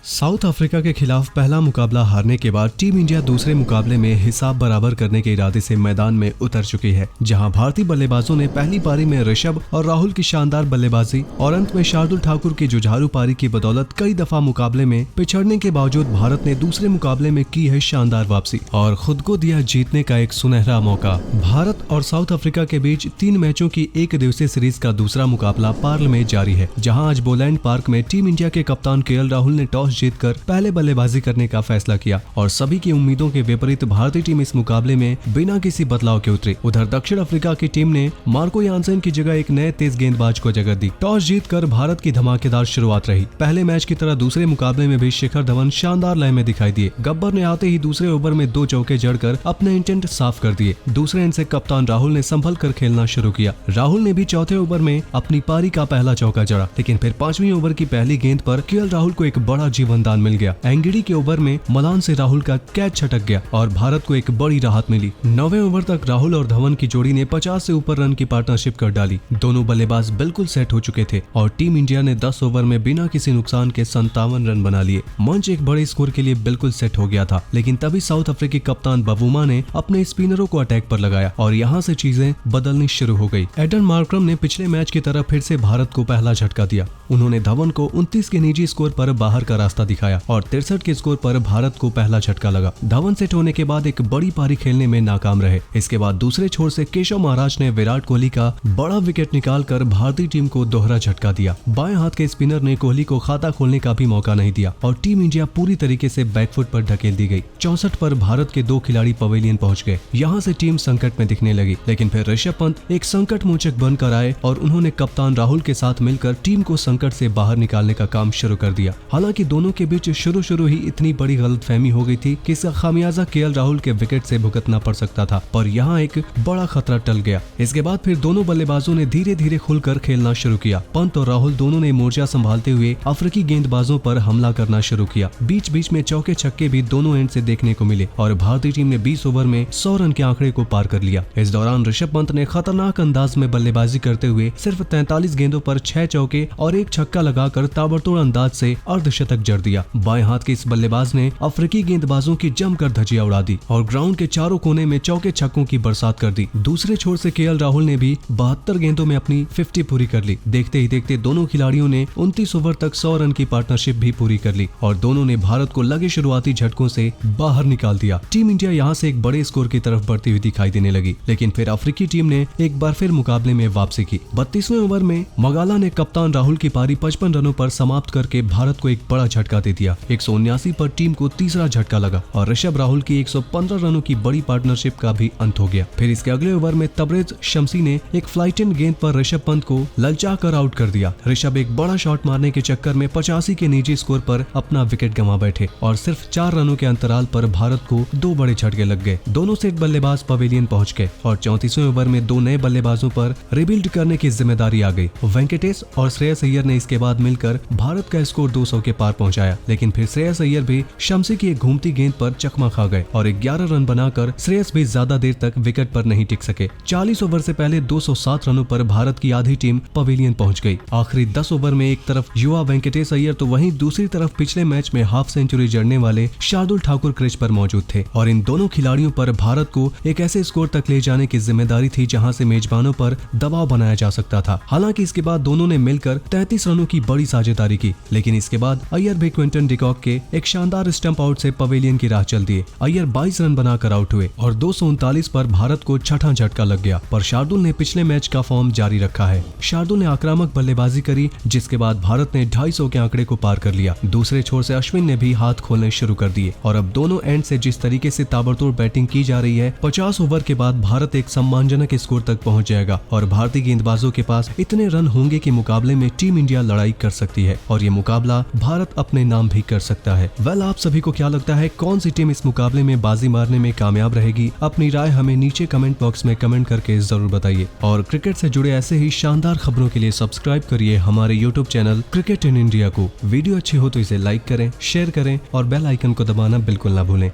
South Africa के खिलाफ पहला मुकाबला हारने के बाद टीम इंडिया दूसरे मुकाबले में हिसाब बराबर करने के इरादे से मैदान में उतर चुकी है, जहां भारतीय बल्लेबाजों ने पहली पारी में ऋषभ और राहुल की शानदार बल्लेबाजी और अंत में शार्दुल ठाकुर की जुझारू पारी की बदौलत कई दफा मुकाबले में पिछड़ने के बावजूद भारत ने दूसरे मुकाबले में की है शानदार वापसी और खुद को दिया जीतने का एक सुनहरा मौका। भारत और साउथ अफ्रीका के बीच 3 मैचों की एक दिवसीय सीरीज का दूसरा मुकाबला पार्ल में जारी है, जहां आज बोलैंड पार्क में टीम इंडिया के कप्तान केएल राहुल ने टॉस जीतकर पहले बल्लेबाजी करने का फैसला किया और सभी की उम्मीदों के विपरीत भारतीय टीम इस मुकाबले में बिना किसी बदलाव के उतरी। उधर दक्षिण अफ्रीका की टीम ने मार्को यानसेन की जगह एक नए तेज गेंदबाज को जगह दी। टॉस जीतकर भारत की धमाकेदार शुरुआत रही। पहले मैच की तरह दूसरे मुकाबले में भी शिखर धवन शानदार लय में दिखाई दिए। गब्बर ने आते ही दूसरे ओवर में 2 चौके जड़कर अपने इंटेंट साफ कर दिए। दूसरे एंड से कप्तान राहुल ने संभल कर खेलना शुरू किया। राहुल ने भी चौथे ओवर में अपनी पारी का पहला चौका जड़ा, लेकिन फिर 5वीं ओवर की पहली गेंद पर केएल राहुल को एक बड़ा जीवनदान मिल गया। एंगिडी के ओवर में मलान से राहुल का कैच छटक गया और भारत को एक बड़ी राहत मिली। 9वें ओवर तक राहुल और धवन की जोड़ी ने 50 से ऊपर रन की पार्टनरशिप कर डाली। दोनों बल्लेबाज बिल्कुल सेट हो चुके थे और टीम इंडिया ने 10 ओवर में बिना किसी नुकसान के 57 रन बना लिए। मंच एक बड़े स्कोर के लिए बिल्कुल सेट हो गया था, लेकिन तभी साउथ अफ्रीकी कप्तान बवुमा ने अपने स्पिनरों को अटैक पर लगाया और यहाँ से चीजें बदलनी शुरू हो गई। एडन मार्क्रम ने पिछले मैच की तरह फिर से भारत को पहला झटका दिया। उन्होंने धवन को 29 के निजी स्कोर पर बाहर का रास्ता दिखाया और 63 के स्कोर पर भारत को पहला झटका लगा। धवन सेट होने के बाद एक बड़ी पारी खेलने में नाकाम रहे। इसके बाद दूसरे छोर से केशव महाराज ने विराट कोहली का बड़ा विकेट निकालकर भारतीय टीम को दोहरा झटका दिया। बाएं हाथ के स्पिनर ने कोहली को खाता खोलने का भी मौका नहीं दिया और टीम इंडिया पूरी तरीके से बैकफुट पर ढकेल दी गई। 64 पर भारत के 2 खिलाड़ी पवेलियन पहुंच गए। यहाँ से टीम संकट में दिखने लगी, लेकिन फिर ऋषभ पंत एक संकट मोचक बनकर आए और उन्होंने कप्तान राहुल के साथ मिलकर टीम को संकट से बाहर निकालने का काम शुरू कर दिया। हालांकि दोनों के बीच शुरू ही इतनी बड़ी गलतफहमी हो गई थी कि इसका खामियाजा केएल राहुल के विकेट से भुगतना पड़ सकता था, पर यहाँ एक बड़ा खतरा टल गया। इसके बाद फिर दोनों बल्लेबाजों ने धीरे धीरे खुलकर खेलना शुरू किया। पंत और राहुल दोनों ने मोर्चा संभालते हुए अफ्रीकी गेंदबाजों पर हमला करना शुरू किया। बीच बीच में चौके छक्के भी दोनों एंड से देखने को मिले और भारतीय टीम ने 20 ओवर में 100 रन के आंकड़े को पार कर लिया। इस दौरान ऋषभ पंत ने खतरनाक अंदाज में बल्लेबाजी करते हुए सिर्फ 43 गेंदों पर 6 चौके और 1 छक्का लगाकर ताबड़तोड़ अंदाज से अर्धशतक जड़ दिया। बाएं हाथ के इस बल्लेबाज ने अफ्रीकी गेंदबाजों की जमकर धज्जियां उड़ा दी और ग्राउंड के चारों कोने में चौके छक्कों की बरसात कर दी। दूसरे छोर से केएल राहुल ने भी 72 गेंदों में अपनी 50 पूरी कर ली। देखते ही देखते दोनों खिलाड़ियों ने 29 ओवर तक 100 रन की पार्टनरशिप भी पूरी कर ली और दोनों ने भारत को लगे शुरुआती झटकों से बाहर निकाल दिया। टीम इंडिया यहाँ से एक बड़े स्कोर की तरफ बढ़ती हुई दिखाई देने लगी, लेकिन फिर अफ्रीकी टीम ने एक बार फिर मुकाबले में वापसी की। 32वें ओवर में मगाला ने कप्तान राहुल की पारी 55 रनों पर समाप्त करके भारत को एक बड़ा झटका दे दिया। 179 पर टीम को तीसरा झटका लगा और ऋषभ राहुल की 115 रनों की बड़ी पार्टनरशिप का भी अंत हो गया। फिर इसके अगले ओवर में तबरेज शमसी ने एक फ्लाइटेन गेंद पर ऋषभ पंत को ललचा कर आउट कर दिया। ऋषभ एक बड़ा शॉट मारने के चक्कर में 85 के निजी स्कोर पर अपना विकेट गंवा बैठे और सिर्फ 4 रनों के अंतराल पर भारत को 2 बड़े झटके लग गए। दोनों सेट बल्लेबाज पवेलियन पहुंच गए और 34वें ओवर में 2 नए बल्लेबाजों पर रिबिल्ड करने की जिम्मेदारी आ गई। वेंकटेश और श्रेयस अय्यर ने इसके बाद मिलकर भारत का स्कोर 200 के पार पहुंचाया, लेकिन फिर श्रेयस अय्यर भी शमसी की एक घूमती गेंद पर चकमा खा गए और 11 रन बनाकर श्रेयस भी ज्यादा देर तक विकेट पर नहीं टिक सके। 40 ओवर से पहले 207 रनों पर भारत की आधी टीम पवेलियन पहुंच गई। आखिरी 10 ओवर में एक तरफ युवा वेंकटेश अय्यर तो वहीं दूसरी तरफ पिछले मैच में हाफ सेंचुरी जड़ने वाले शार्दुल ठाकुर क्रीज पर मौजूद थे और इन दोनों खिलाड़ियों पर भारत को एक ऐसे स्कोर तक ले जाने की जिम्मेदारी थी जहां से मेजबानों पर दबाव बनाया जा सकता था। हालांकि इसके बाद दोनों ने मिलकर 33 रनों की बड़ी साझेदारी की, लेकिन इसके बाद अय्यर भी क्विंटन डिकॉक के एक शानदार स्टंप आउट से पवेलियन की राह चल दिए। अय्यर 22 रन बनाकर आउट हुए और 239 पर भारत को छठा झटका लग गया, पर शार्दुल ने पिछले मैच का फॉर्म जारी रखा है। शार्दुल ने आक्रामक बल्लेबाजी करी, जिसके बाद भारत ने 250 के आंकड़े को पार कर लिया। दूसरे छोर से अश्विन ने भी हाथ खोलने शुरू कर दिए और अब दोनों एंड से जिस तरीके से ताबड़तोड़ बैटिंग की जा रही है, 50 ओवर के बाद भारत एक सम्मानजनक स्कोर तक पहुंच जाएगा और भारतीय गेंदबाजों के पास इतने रन होंगे कि मुकाबले में टीम इंडिया लड़ाई कर सकती है और ये मुकाबला भारत अपने नाम भी कर सकता है। आप सभी को क्या लगता है, कौन सी टीम इस मुकाबले में बाजी मारने में कामयाब रहेगी? अपनी राय हमें नीचे कमेंट बॉक्स में कमेंट करके जरूर बताइए और क्रिकेट से जुड़े ऐसे ही शानदार खबरों के लिए सब्सक्राइब करिए हमारे YouTube channel cricket in India को। वीडियो अच्छी हो तो इसे लाइक करें, शेयर करें और बेल आइकन को दबाना बिल्कुल ना भूलें।